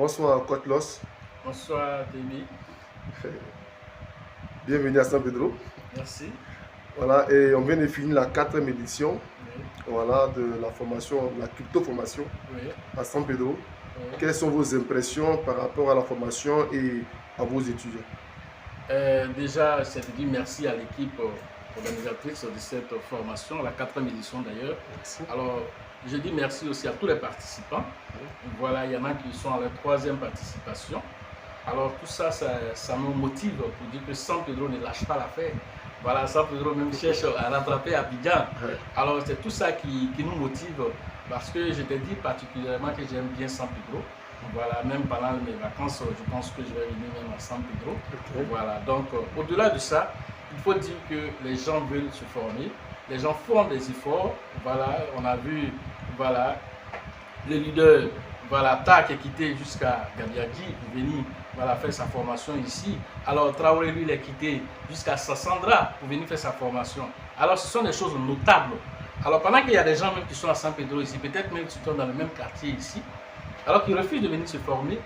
Bonsoir, Coach Loss. Bonsoir, Déby. Bienvenue à San Pedro. Merci. Voilà, et on vient de finir la 4e édition, Oui. voilà, de la formation, la crypto-formation Oui. à San Pedro. Oui. Quelles sont vos impressions par rapport à la formation et à vos étudiants? Déjà, je te dis merci à l'équipe organisatrice de cette formation, la 4e édition d'ailleurs. Alors, je dis merci aussi à tous les participants. Voilà, il y en a qui sont à leur 3e participation. Alors, tout ça, ça me motive pour dire que San Pedro ne lâche pas l'affaire. Voilà, San Pedro même cherche à rattraper Abidjan. Alors, c'est tout ça qui nous motive parce que je te dis particulièrement que j'aime bien San Pedro. Voilà, même pendant mes vacances, je pense que je vais venir même à San Pedro. Voilà, donc au-delà de ça, il faut dire que les gens veulent se former, les gens font des efforts. Voilà, on a vu, voilà, le leader, voilà, Tak est quitté jusqu'à Gabiadji pour venir, voilà, faire sa formation ici. Alors Traoré, lui, il est quitté jusqu'à Sassandra pour venir faire sa formation. Alors ce sont des choses notables. Alors pendant qu'il y a des gens même qui sont à San Pedro ici, peut-être même qui sont dans le même quartier ici, alors qu'ils refusent de venir se former,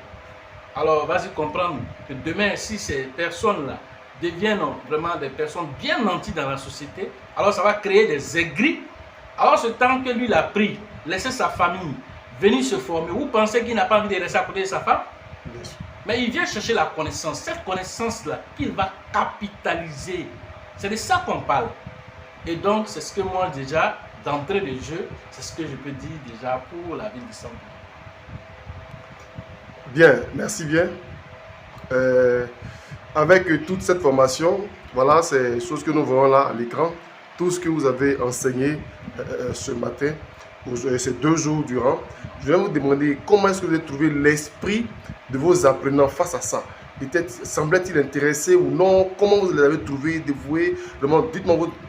alors vas-y comprendre que demain, si ces personnes-là deviennent vraiment des personnes bien nanties dans la société, alors ça va créer des aigris. Alors ce temps que lui il a pris, laisser sa famille, venir se former, vous pensez qu'il n'a pas envie de rester à côté de sa femme? Mais il vient chercher la connaissance, cette connaissance-là qu'il va capitaliser. C'est de ça qu'on parle. Et donc c'est ce que moi déjà, d'entrée de jeu, c'est ce que je peux dire déjà pour la ville de San Pedro. Bien, merci bien. Avec toute cette formation, voilà, c'est les choses que nous voyons là à l'écran. Tout ce que vous avez enseigné ce matin, ces 2 jours durant. Je vais vous demander comment est-ce que vous avez trouvé l'esprit de vos apprenants face à ça. Peut-être semblait-il intéressé ou non? Comment vous les avez trouvés, dévoués?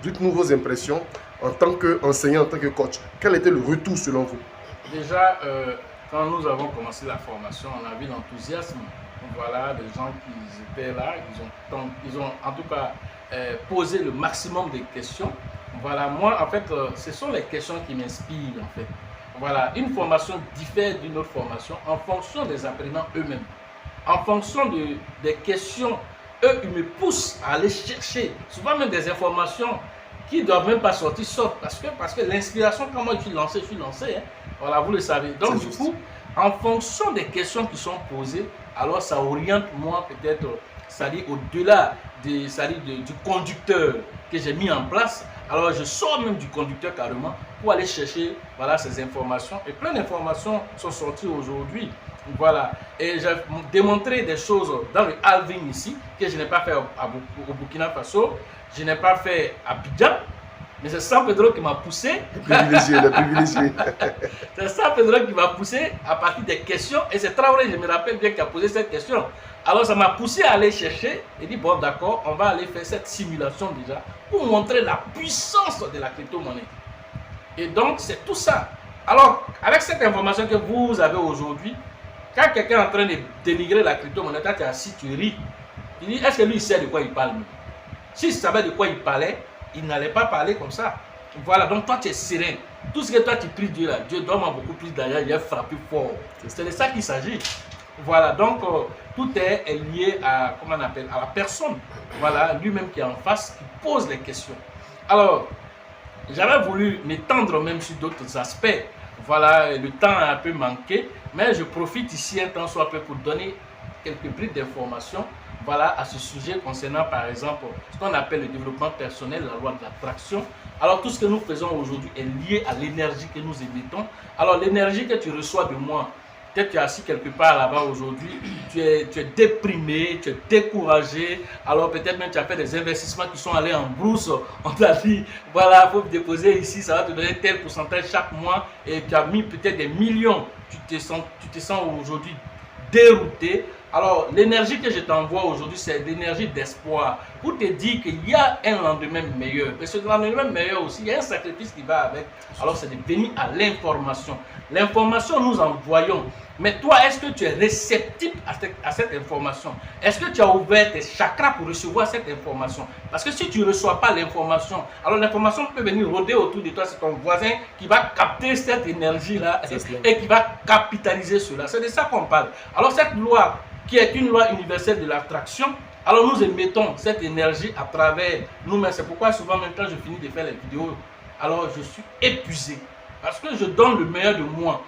Dites-nous vos impressions en tant qu'enseignant, en tant que coach. Quel était le retour selon vous? Déjà, quand nous avons commencé la formation, on a vu l'enthousiasme. Voilà, les gens qui étaient là, ils ont en tout cas posé le maximum de questions. Voilà, moi, en fait, ce sont les questions qui m'inspirent, en fait. Voilà, une formation diffère d'une autre formation en fonction des apprenants eux-mêmes. En fonction des questions, eux, ils me poussent à aller chercher, souvent même des informations qui ne doivent même pas sortir, sortent. Parce que l'inspiration, quand moi je suis lancé, hein. Voilà, vous le savez. Donc, du coup, en fonction des questions qui sont posées, alors ça oriente moi peut-être, c'est-à-dire au-delà du conducteur que j'ai mis en place. Alors, je sors même du conducteur carrément pour aller chercher, voilà, ces informations. Et plein d'informations sont sorties aujourd'hui. Voilà. Et j'ai démontré des choses dans le halving ici que je n'ai pas fait au Burkina Faso. Je n'ai pas fait à Abidjan. Mais c'est San Pedro qui m'a poussé. Le privilégié. C'est San Pedro qui m'a poussé à partir des questions. Et c'est Traoré, je me rappelle bien, qui a posé cette question. Alors ça m'a poussé à aller chercher et dit bon d'accord, on va aller faire cette simulation déjà pour montrer la puissance de la crypto-monnaie. Et donc c'est tout ça. Alors avec cette information que vous avez aujourd'hui, quand quelqu'un est en train de dénigrer la crypto-monnaie, quand tu es assis, tu ris. Tu dis est-ce que lui il sait de quoi il parle? S'il savait de quoi il parlait, il n'allait pas parler comme ça. Voilà, donc toi tu es serein. Tout ce que toi tu pries Dieu là, Dieu donne-moi beaucoup plus d'ailleurs, il a frappé fort. C'est de ça qu'il s'agit. Voilà, donc tout est lié à, comment on appelle, à la personne. Voilà, lui-même qui est en face, qui pose les questions. Alors, j'avais voulu m'étendre même sur d'autres aspects. Voilà, le temps a un peu manqué, mais je profite ici un temps soit peu pour donner quelques brides d'informations, voilà, à ce sujet concernant par exemple ce qu'on appelle le développement personnel, la loi de l'attraction. Alors tout ce que nous faisons aujourd'hui est lié à l'énergie que nous émettons. Alors l'énergie que tu reçois de moi, peut-être tu es assis quelque part là-bas aujourd'hui, tu es déprimé, tu es découragé, alors peut-être même tu as fait des investissements qui sont allés en brousse, on t'a dit, voilà, il faut déposer ici, ça va te donner tel pourcentage chaque mois, et tu as mis peut-être des millions, tu te sens aujourd'hui dérouté. Alors l'énergie que je t'envoie aujourd'hui, c'est l'énergie d'espoir, pour te dire qu'il y a un lendemain meilleur. Et ce lendemain meilleur aussi, il y a un sacrifice qui va avec. Alors c'est de venir à l'information. L'information, nous envoyons Mais toi, est-ce que tu es réceptif à cette information? Est-ce que tu as ouvert tes chakras pour recevoir cette information? Parce que si tu ne reçois pas l'information, alors l'information peut venir rôder autour de toi. C'est ton voisin qui va capter cette énergie-là et qui va capitaliser cela. C'est de ça qu'on parle. Alors cette loi, qui est une loi universelle de l'attraction, alors nous émettons cette énergie à travers nous-mêmes. C'est pourquoi souvent, même quand je finis de faire les vidéos, alors je suis épuisé. Parce que je donne le meilleur de moi.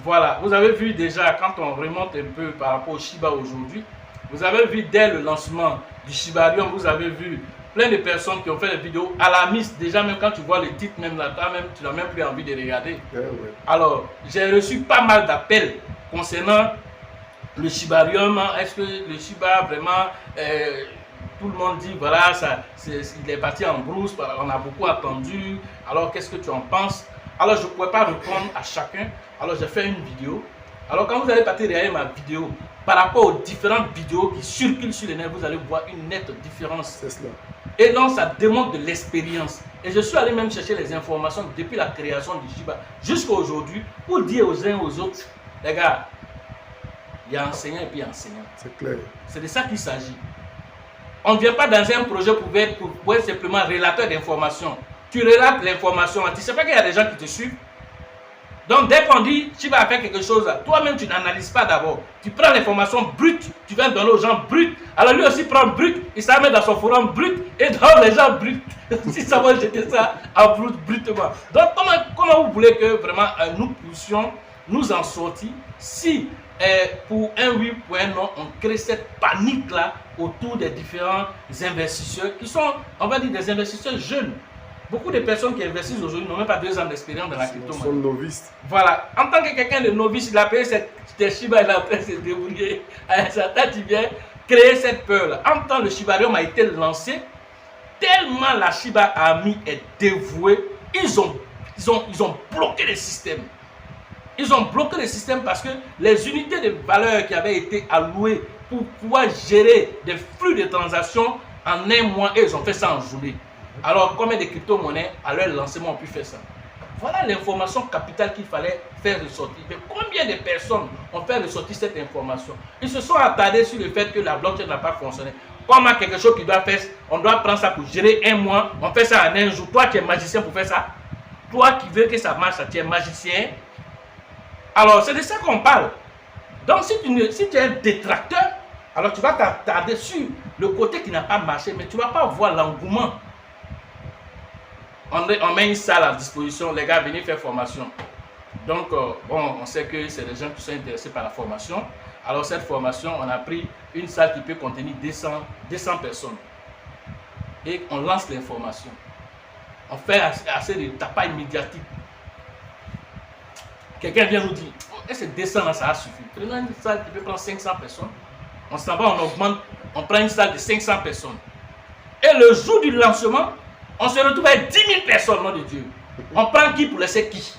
Voilà, vous avez vu déjà, quand on remonte un peu par rapport au Shiba aujourd'hui, vous avez vu dès le lancement du Shibarium, vous avez vu plein de personnes qui ont fait des vidéos alarmistes. Déjà, même quand tu vois le titre, même là, tu n'as même plus envie de regarder. Alors, j'ai reçu pas mal d'appels concernant le Shibarium. Est-ce que le Shiba vraiment... tout le monde dit, voilà, il est parti en brousse, on a beaucoup attendu. Alors, qu'est-ce que tu en penses? Alors, je ne pouvais pas répondre à chacun. Alors, j'ai fait une vidéo. Alors, quand vous allez partir regarder ma vidéo, par rapport aux différentes vidéos qui circulent sur les net, vous allez voir une nette différence. C'est cela. Et donc, ça démontre de l'expérience. Et je suis allé même chercher les informations depuis la création du Shiba jusqu'à aujourd'hui pour dire aux uns et aux autres, les gars, il y a enseignant et puis enseignant. C'est clair. C'est de ça qu'il s'agit. On ne vient pas dans un projet pour être simplement relateur d'informations. Tu relates l'information, tu ne sais pas qu'il y a des gens qui te suivent. Donc dès qu'on dit tu vas faire quelque chose, toi-même tu n'analyses pas d'abord. Tu prends l'information brute, tu vas donner aux gens brut. Alors lui aussi prend brut, il s'en met dans son forum brut et dans les gens brut. Si ça va jeter ça en brutement. Donc comment vous voulez que vraiment nous puissions nous en sortir si pour un oui, pour un non, on crée cette panique-là autour des différents investisseurs qui sont, on va dire, des investisseurs jeunes. Beaucoup de personnes qui investissent aujourd'hui n'ont même pas 2 ans d'expérience dans la crypto-monnaie. Ils sont novices. Voilà. En tant que quelqu'un de novice, il a payé ses Shiba, il a fait se débrouiller. À sa tête, il vient créer cette peur-là. En tant que le Shibarium a été lancé, tellement la Shiba Army est dévouée, ils ont bloqué le système. Ils ont bloqué le système parce que les unités de valeur qui avaient été allouées pour pouvoir gérer des flux de transactions en un mois, et ils ont fait ça en journée. Alors, combien de crypto-monnaies à leur lancement ont pu faire ça? Voilà l'information capitale qu'il fallait faire ressortir. Mais combien de personnes ont fait ressortir cette information? Ils se sont attardés sur le fait que la blockchain n'a pas fonctionné. Comme à quelque chose qui doit faire, on doit prendre ça pour gérer un mois, on fait ça en un jour. Toi, tu es magicien pour faire ça? Toi qui veux que ça marche, tu es magicien? Alors, c'est de ça qu'on parle. Donc, si tu es un détracteur, alors tu vas t'attarder sur le côté qui n'a pas marché, mais tu ne vas pas voir l'engouement. On met une salle à disposition, les gars, venez faire formation. Donc, bon, on sait que c'est des gens qui sont intéressés par la formation. Alors, cette formation, on a pris une salle qui peut contenir 200 personnes. Et on lance l'information. On fait assez de tapage médiatique. Quelqu'un vient nous dire, est-ce que 200 là, ça a suffi? Prenons une salle qui peut prendre 500 personnes. On s'en va, on augmente, on prend une salle de 500 personnes. Et le jour du lancement, on se retrouve avec 10 000 personnes, nom de Dieu. On prend qui pour laisser qui?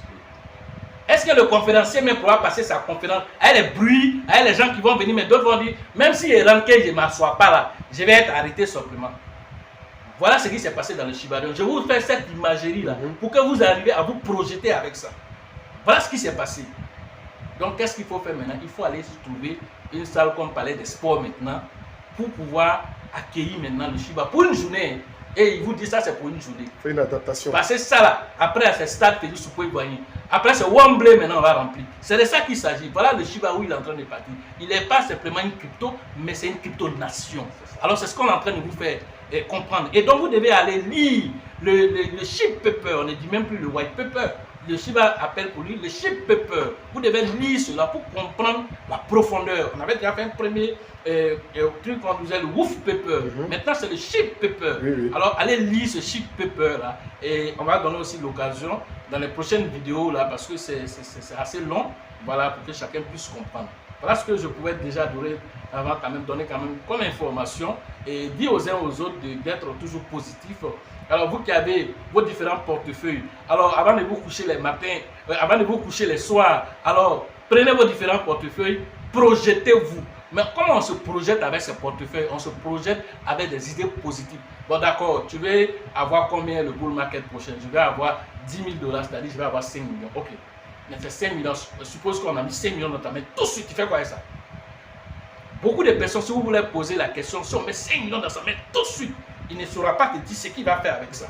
Est-ce que le conférencier même pourra passer sa conférence avec les bruits, avec les gens qui vont venir, mais d'autres vont dire, même si je rentre, je ne m'assois pas là, je vais être arrêté simplement. Voilà ce qui s'est passé dans le Shibarium. Je vais vous faire cette imagerie là pour que vous arriviez à vous projeter avec ça. Voilà ce qui s'est passé. Donc, qu'est-ce qu'il faut faire maintenant? Il faut aller trouver une salle comme Palais des Sports maintenant pour pouvoir accueillir maintenant le Shiba pour une journée. Et il vous dit ça, c'est pour une journée. Fait une adaptation. Parce que ça là, après c'est Stade Félix Houphouët-Boigny. Après c'est Wembley maintenant on va remplir. C'est de ça qu'il s'agit. Voilà le Shiba où il est en train de partir. Il n'est pas simplement une crypto, mais c'est une crypto-nation. Alors c'est ce qu'on est en train de vous faire comprendre. Et donc vous devez aller lire le Shib Paper. On ne dit même plus le White Paper. Le Shiba appelle pour lui le Shib Paper. Vous devez lire cela pour comprendre la profondeur. On avait déjà fait un premier truc qu'on disait le Wolf Paper. Maintenant c'est le Shib Paper. Oui. Alors allez lire ce Shib Paper là. Et on va donner aussi l'occasion dans les prochaines vidéos là parce que c'est assez long. Voilà, pour que chacun puisse comprendre. Voilà ce que je pouvais déjà donner avant, donner comme information et dire aux uns aux autres d'être toujours positif. Alors vous qui avez vos différents portefeuilles, alors avant de vous coucher les matins, avant de vous coucher les soirs, alors prenez vos différents portefeuilles, projetez-vous. Mais comment on se projette avec ces portefeuilles? On se projette avec des idées positives. Bon d'accord, tu veux avoir combien le bull market prochain? Je vais avoir 10 000 $, c'est-à-dire je vais avoir 5 millions. Ok. mais c'est 5 millions. Suppose qu'on a mis 5 millions dans ta main, tout de suite, tu fais quoi avec ça? Beaucoup de personnes, si vous voulez poser la question, si on met 5 millions dans sa main, tout de suite, il ne saura pas te dire ce qu'il va faire avec ça.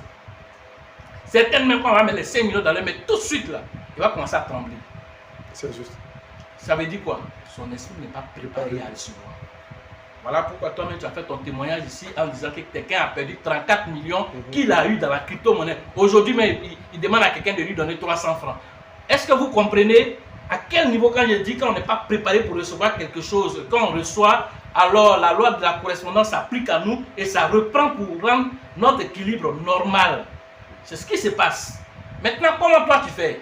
Certaines même quand on va mettre les 5 millions dans les mains, tout de suite, là, il va commencer à trembler. C'est juste. Ça veut dire quoi? Son esprit n'est pas préparé à recevoir. Voilà pourquoi toi-même tu as fait ton témoignage ici en disant que quelqu'un a perdu 34 millions qu'il a eu dans la crypto-monnaie. Aujourd'hui, il demande à quelqu'un de lui donner 300 francs. Est-ce que vous comprenez à quel niveau, quand je dis qu'on n'est pas préparé pour recevoir quelque chose, quand on reçoit, alors la loi de la correspondance s'applique à nous et ça reprend pour rendre notre équilibre normal. C'est ce qui se passe. Maintenant, comment toi tu fais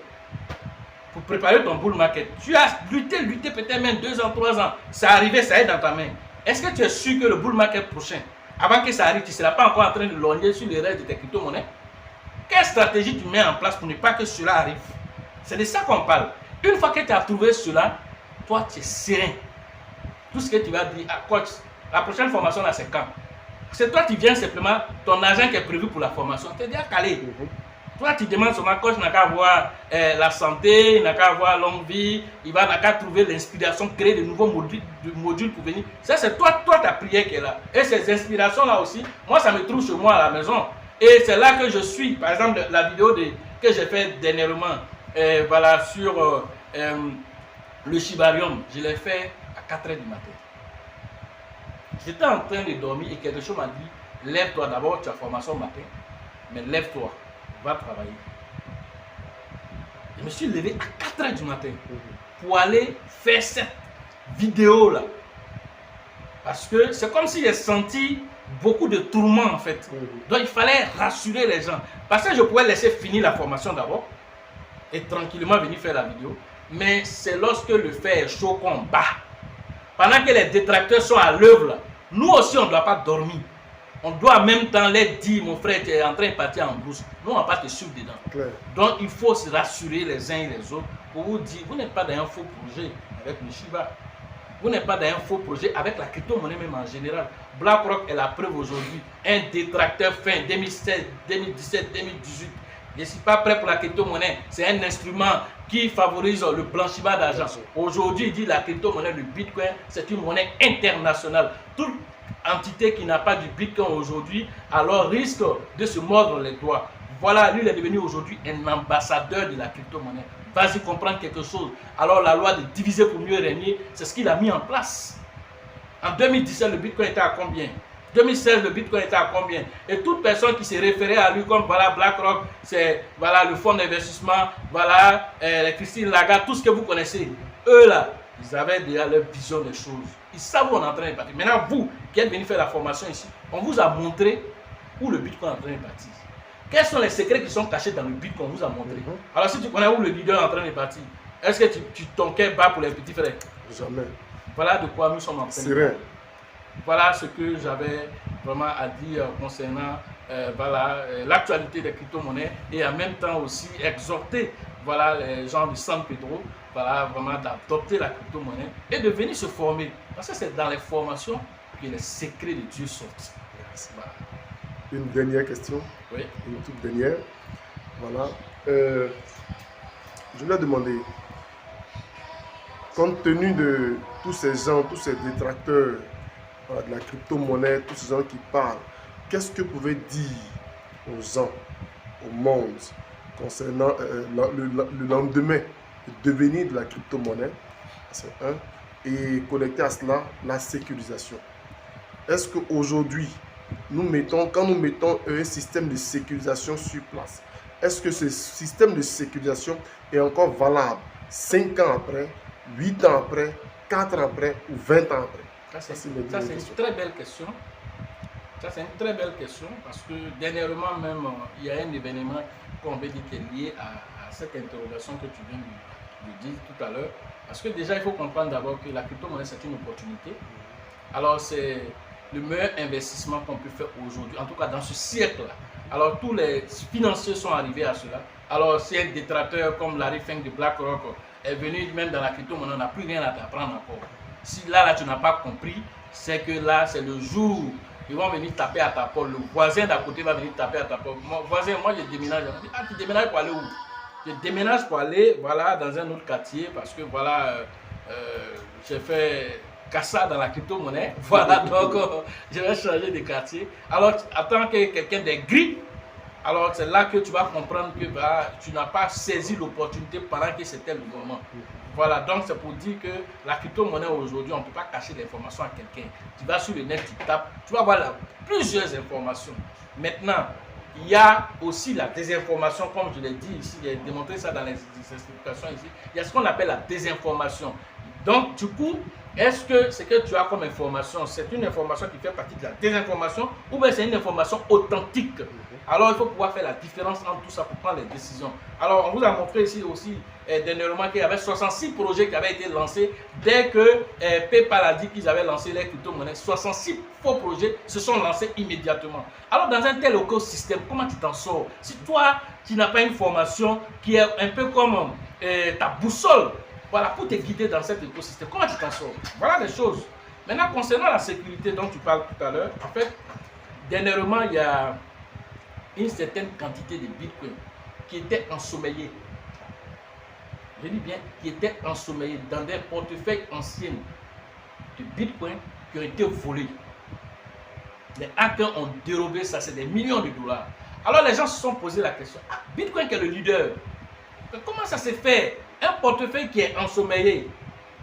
pour préparer ton bull market? Tu as lutté peut-être même 2 ans, 3 ans. Ça arrivé, ça est dans ta main. Est-ce que tu es sûr que le bull market prochain, avant que ça arrive, tu ne seras pas encore en train de logner sur les restes de tes crypto-monnaies? Quelle stratégie tu mets en place pour ne pas que cela arrive? C'est de ça qu'on parle. Une fois que tu as trouvé cela, toi tu es serein. Tout ce que tu vas dire, ah, coach, la prochaine formation là c'est quand? C'est toi qui viens simplement, ton argent qui est prévu pour la formation, tu es déjà calé. Toi, tu demandes seulement, coach n'a qu'à avoir la santé, il n'a qu'à avoir longue vie, il n'a qu'à trouver l'inspiration, créer de nouveaux modules pour venir. Ça, c'est toi ta prière qui est là. Et ces inspirations-là aussi, moi, ça me trouve chez moi à la maison. Et c'est là que je suis. Par exemple, la vidéo que j'ai faite dernièrement, voilà, sur le Shibarium, je l'ai fait à 4 h du matin. J'étais en train de dormir et quelque chose m'a dit, lève-toi d'abord, tu as formation au matin, mais lève-toi. Va travailler. Je me suis levé à 4 h du matin pour aller faire cette vidéo là. Parce que c'est comme si j'ai senti beaucoup de tourments en fait. Donc il fallait rassurer les gens. Parce que je pouvais laisser finir la formation d'abord et tranquillement venir faire la vidéo. Mais c'est lorsque le fer est chaud qu'on bat. Pendant que les détracteurs sont à l'œuvre, nous aussi on ne doit pas dormir. On doit en même temps leur dire, mon frère, tu es en train de partir en brousse. Nous, on ne va pas te suivre dedans. Claire. Donc, il faut se rassurer les uns et les autres pour vous dire, vous n'êtes pas dans un faux projet avec le Shiba. Vous n'êtes pas dans un faux projet avec la crypto-monnaie même en général. BlackRock est la preuve aujourd'hui. Un détracteur fin 2016, 2017, 2018. Je ne suis pas prêt pour la crypto-monnaie. C'est un instrument qui favorise le blanchiment d'argent. Aujourd'hui, il dit la crypto-monnaie, le Bitcoin, c'est une monnaie internationale. Toute entité qui n'a pas du Bitcoin aujourd'hui, alors risque de se mordre les doigts. Voilà, lui il est devenu aujourd'hui un ambassadeur de la crypto-monnaie. Vas-y comprendre quelque chose. Alors la loi de diviser pour mieux régner, c'est ce qu'il a mis en place. En 2017, le Bitcoin était à combien? 2016, le Bitcoin était à combien? Et toute personne qui s'est référée à lui comme voilà BlackRock, c'est voilà le fonds d'investissement, voilà Christine Lagarde, tout ce que vous connaissez, eux là, ils avaient déjà leur vision des choses. Ils savent où on est en train de partir. Maintenant, vous qui êtes venu faire la formation ici, on vous a montré où le Bitcoin est en train de partir. Quels sont les secrets qui sont cachés dans le Bitcoin qu'on vous a montré? Alors, si tu connais où le leader est en train de partir, est-ce que ton cœur bat pour les petits frères? Jamais. Voilà de quoi nous sommes en train de parler. Voilà ce que j'avais vraiment à dire concernant l'actualité des crypto-monnaies et en même temps aussi exhorter voilà, les gens de San Pedro voilà, vraiment d'adopter la crypto-monnaie et de venir se former. Parce que c'est dans les formations que les secrets de Dieu sortent. Voilà. Une dernière question. Oui. Une toute dernière. Voilà. Je voulais demander, compte tenu de tous ces gens, tous ces détracteurs de la crypto-monnaie, tous ces gens qui parlent, qu'est-ce que vous pouvez dire aux gens, au monde, concernant le lendemain, le devenir de la crypto-monnaie, c'est un, et connecté à cela, la sécurisation. Est-ce qu'aujourd'hui, quand nous mettons un système de sécurisation sur place, est-ce que ce système de sécurisation est encore valable 5 ans après, 8 ans après, 4 ans après ou 20 ans après? Ça, c'est une très belle question. Ça, c'est une très belle question parce que dernièrement même, il y a un événement qu'on veut dire qui est lié à cette interrogation que tu viens de dire tout à l'heure. Parce que déjà, il faut comprendre d'abord que la crypto-monnaie, c'est une opportunité. Alors, c'est le meilleur investissement qu'on peut faire aujourd'hui, en tout cas dans ce siècle-là. Alors, tous les financiers sont arrivés à cela. Alors, si un détracteur comme Larry Fink de BlackRock est venu même dans la crypto-monnaie, on n'a plus rien à t'apprendre encore. Si là, tu n'as pas compris, c'est que là, c'est le jour où ils vont venir taper à ta porte. Le voisin d'à côté va venir taper à ta porte. Mon voisin, moi, je déménage. Je dis, ah, tu déménages pour aller où? je déménage pour aller voilà, dans un autre quartier parce que voilà, j'ai fait cassa dans la crypto-monnaie. Voilà, donc je vais changer de quartier. Alors, attends que quelqu'un des gris, alors c'est là que tu vas comprendre que bah, tu n'as pas saisi l'opportunité pendant que c'était le moment. Voilà, donc c'est pour dire que la crypto-monnaie aujourd'hui, on ne peut pas cacher l'information à quelqu'un. Tu vas sur le net, tu tapes, tu vas voir plusieurs informations. Maintenant, il y a aussi la désinformation, comme je l'ai dit ici, j'ai démontré ça dans les explications ici. Il y a ce qu'on appelle la désinformation. Donc, du coup, est-ce que ce que tu as comme information, c'est une information qui fait partie de la désinformation ou bien c'est une information authentique? Alors, il faut pouvoir faire la différence entre tout ça pour prendre les décisions. Alors, on vous a montré ici aussi dernièrement qu'il y avait 66 projets qui avaient été lancés dès que PayPal a dit qu'ils avaient lancé les crypto-monnaies. 66 faux projets se sont lancés immédiatement. Alors, dans un tel écosystème, comment tu t'en sors? Si toi, tu n'as pas une formation qui est un peu comme ta boussole, voilà, pour te guider dans cet écosystème, comment tu t'en sors? Voilà les choses. Maintenant, concernant la sécurité dont tu parles tout à l'heure, en fait, dernièrement, il y a une certaine quantité de bitcoin qui était ensommeillée. Je dis bien, qui était ensommeillée dans des portefeuilles anciens de bitcoin qui ont été volés. Les hackers ont dérobé ça, c'est des millions de dollars. Alors les gens se sont posé la question, ah, Bitcoin qui est le leader, mais comment ça se fait? Un portefeuille qui est ensommeillé,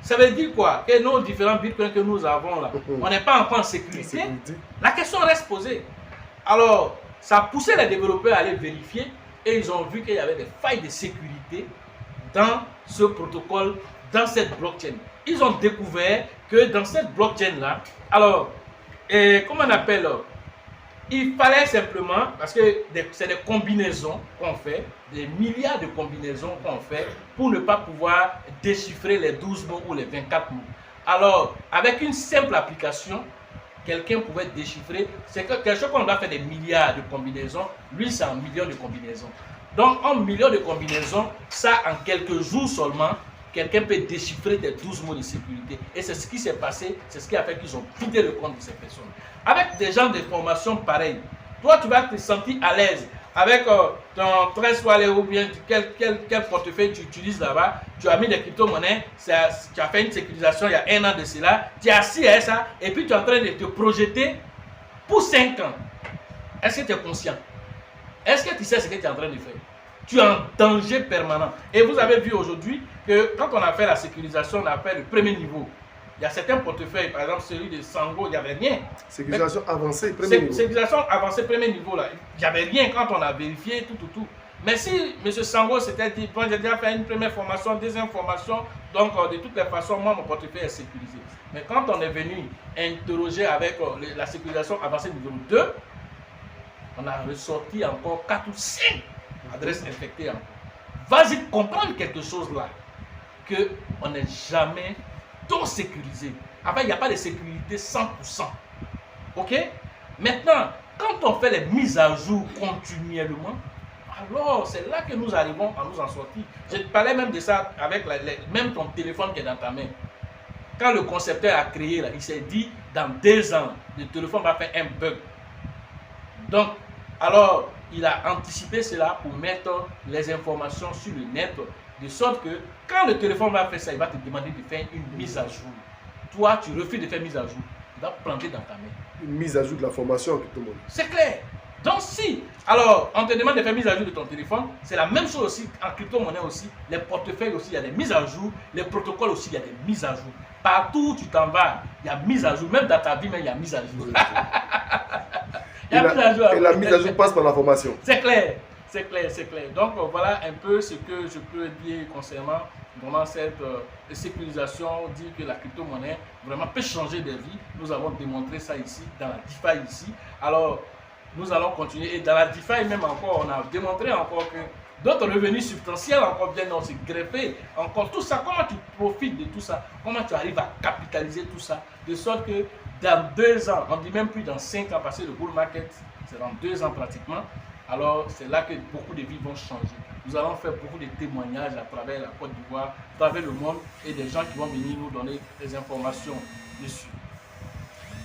ça veut dire quoi? Que nos différents bitcoins que nous avons là, on n'est pas encore en sécurité? La question reste posée. Alors, ça a poussé les développeurs à aller vérifier et ils ont vu qu'il y avait des failles de sécurité dans ce protocole, dans cette blockchain. Ils ont découvert que dans cette blockchain là, alors, comment on appelle? Il fallait simplement, parce que c'est des combinaisons qu'on fait, des milliards de combinaisons qu'on fait pour ne pas pouvoir déchiffrer les 12 mots ou les 24 mots. Alors, avec une simple application, quelqu'un pouvait déchiffrer. C'est quelque chose qu'on doit faire des milliards de combinaisons. Lui, c'est un million de combinaisons. Donc, en millions de combinaisons, ça, en quelques jours seulement, quelqu'un peut déchiffrer des 12 mots de sécurité. Et c'est ce qui s'est passé, c'est ce qui a fait qu'ils ont vidé le compte de ces personnes. Avec des gens de formation pareille, toi, tu vas te sentir à l'aise avec ton Trust Wallet ou bien quel portefeuille tu utilises là-bas. Tu as mis des crypto-monnaies, tu as fait une sécurisation il y a un an de cela, tu es assis à ça et puis tu es en train de te projeter pour 5 ans. Est-ce que tu es conscient? Est-ce que tu sais ce que tu es en train de faire? Tu es en danger permanent. Et vous avez vu aujourd'hui que quand on a fait la sécurisation, on a fait le premier niveau. Il y a certains portefeuilles, par exemple celui de Sango, il n'y avait rien. Sécurisation avancée, premier niveau. Sécurisation avancée, premier niveau, là. Il n'y avait rien quand on a vérifié, tout. Mais si M. Sango s'était dit, bon, j'ai déjà fait une première formation, deuxième formation, donc de toutes les façons, moi, mon portefeuille est sécurisé. Mais quand on est venu interroger avec la sécurisation avancée niveau 2, on a ressorti encore 4 ou 5 adresses infectées encore. Vas-y comprendre quelque chose là, qu'on n'est jamais tout sécurisé. Enfin, il n'y a pas de sécurité 100%. Ok? Maintenant, quand on fait les mises à jour continuellement, alors c'est là que nous arrivons à nous en sortir. Je te parlais même de ça avec même ton téléphone qui est dans ta main. Quand le concepteur a créé, là, il s'est dit, dans 2 ans, le téléphone va faire un bug. Donc, alors, il a anticipé cela pour mettre les informations sur le net, de sorte que quand le téléphone va faire ça, il va te demander de faire une mise à jour. Toi, tu refuses de faire mise à jour, il va planter dans ta main. Une mise à jour de la formation en crypto-monnaie. C'est clair. Donc si, alors, on te demande de faire mise à jour de ton téléphone, c'est la même chose aussi en crypto-monnaie aussi. Les portefeuilles aussi, il y a des mises à jour. Les protocoles aussi, il y a des mises à jour. Partout où tu t'en vas, il y a mise à jour. Même dans ta vie, mais il y a mise à jour. Et la mise à jour passe par la formation. C'est clair, c'est clair, c'est clair. Donc voilà un peu ce que je peux dire concernant vraiment cette sécurisation, dire que la crypto-monnaie vraiment peut changer des vies. Nous avons démontré ça ici, dans la DeFi ici. Alors, nous allons continuer. Et dans la DeFi même encore, on a démontré encore que d'autres revenus substantiels encore viennent se greffer. Encore tout ça, comment tu profites de tout ça? Comment tu arrives à capitaliser tout ça? De sorte que dans 2 ans, on ne dit même plus dans 5 ans, parce que le bull market, c'est dans 2 ans pratiquement. Alors, c'est là que beaucoup de vies vont changer. Nous allons faire beaucoup de témoignages à travers la Côte d'Ivoire, à travers le monde, et des gens qui vont venir nous donner des informations dessus.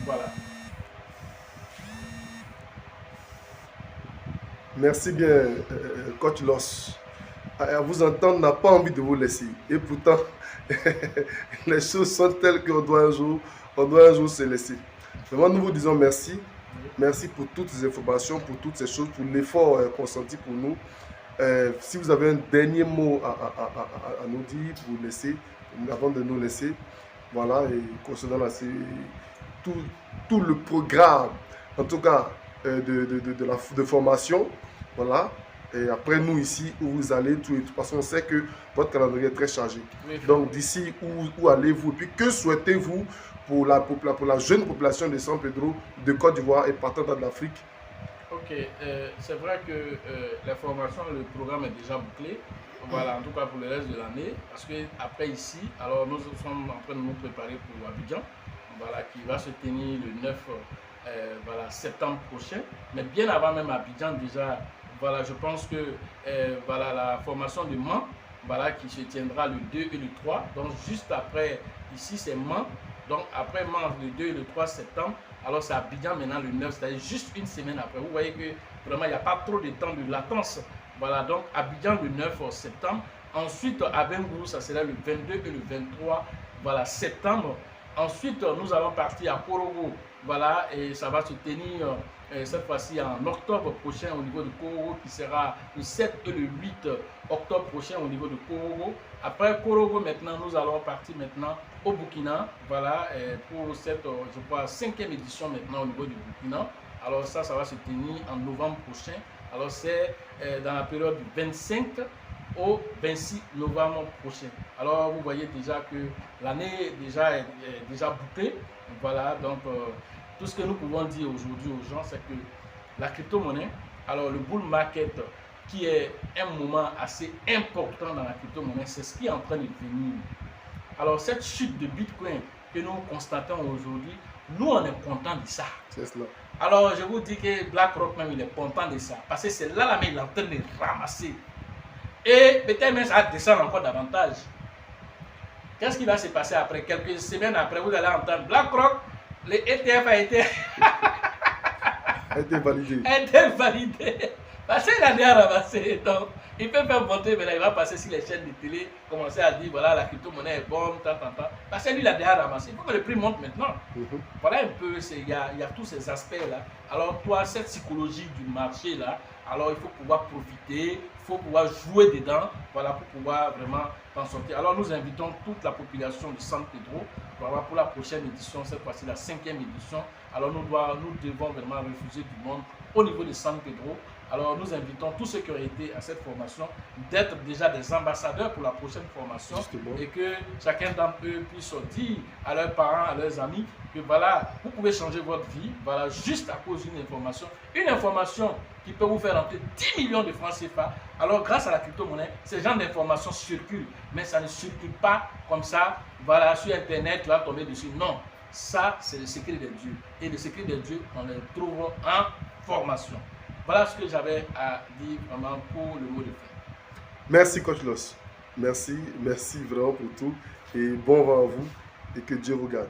Voilà. Merci bien, Coach Loss. à vous entendre, n'a pas envie de vous laisser. Et pourtant, les choses sont telles qu'on doit un jour se laisser. Vraiment, nous vous disons merci. Merci pour toutes ces informations, pour toutes ces choses, pour l'effort consenti pour nous. Si vous avez un dernier mot à nous dire, pour laisser, avant de nous laisser, voilà, et concernant tout le programme, en tout cas de formation, voilà. Et après, nous ici, où vous allez, parce qu'on sait que votre calendrier est très chargé. Oui. Donc, d'ici, où allez-vous? Et puis, que souhaitez-vous pour la jeune population de San Pedro, de Côte d'Ivoire et partant de l'Afrique? Ok, c'est vrai que la formation, le programme est déjà bouclé. Voilà, en tout cas pour le reste de l'année. Parce qu'après ici, alors nous sommes en train de nous préparer pour Abidjan, voilà, qui va se tenir le 9 voilà, septembre prochain. Mais bien avant même Abidjan, déjà, voilà, je pense que voilà, la formation de Mans, voilà, qui se tiendra le 2 et le 3. Donc juste après, ici c'est Mans. Donc après Mans, le 2 et le 3 septembre. Alors c'est Abidjan maintenant le 9, c'est-à-dire juste une semaine après. Vous voyez que vraiment il n'y a pas trop de temps de latence. Voilà, donc Abidjan le 9 septembre. Ensuite à Bengourou, ça sera le 22 et le 23 voilà, septembre. Ensuite nous allons partir à Korogo. Voilà, et ça va se tenir cette fois-ci en octobre prochain au niveau de Korogo, qui sera le 7 et le 8 octobre prochain au niveau de Korogo. Après Korogo, maintenant, nous allons partir maintenant au Burkina, voilà, pour cette, je crois, 5e édition maintenant au niveau du Burkina. Alors ça va se tenir en novembre prochain. Alors c'est dans la période du 25 au 26 novembre prochain. Alors vous voyez déjà que l'année déjà est déjà bouclée. Voilà, donc tout ce que nous pouvons dire aujourd'hui aux gens, c'est que la crypto-monnaie, alors le bull market, qui est un moment assez important dans la crypto-monnaie, c'est ce qui est en train de venir. Alors cette chute de Bitcoin que nous constatons aujourd'hui, nous on est content de ça. C'est cela. Alors je vous dis que BlackRock même il est content de ça, parce que c'est là il est en train de ramasser. Et peut-être même ça va descendre encore davantage. Qu'est-ce qui va se passer après? Quelques semaines après, vous allez entendre BlackRock, le ETF a été validé. A été validé. Parce qu'il a déjà ramassé. Donc, il peut faire monter, mais là, il va passer sur les chaînes de télé, commencer à dire voilà, la crypto-monnaie est bonne, Parce que lui, il a déjà ramassé. Il faut que le prix monte maintenant. Voilà un peu, il y a tous ces aspects-là. Alors, toi, cette psychologie du marché-là, alors il faut pouvoir profiter, il faut pouvoir jouer dedans, voilà, pour pouvoir vraiment t'en sortir. Alors, nous invitons toute la population de San Pedro, voilà, pour la prochaine édition, cette fois-ci la 5e édition. Alors, nous devons vraiment refuser du monde au niveau de San Pedro. Alors nous invitons tous ceux qui ont été à cette formation d'être déjà des ambassadeurs pour la prochaine formation. Justement. Et que chacun d'entre eux puisse dire à leurs parents, à leurs amis que voilà, vous pouvez changer votre vie, voilà, juste à cause d'une information. Une information qui peut vous faire rentrer 10 millions de francs CFA. Alors grâce à la crypto-monnaie, ce genre d'informations circulent, mais ça ne circule pas comme ça, voilà, sur Internet, tu vas tomber dessus. Non, ça c'est le secret de Dieu. Et le secret de Dieu, on le trouve en formation. Voilà ce que j'avais à dire vraiment pour le mot de fin. Merci Coach Loss. Merci vraiment pour tout. Et bon vent à vous et que Dieu vous garde.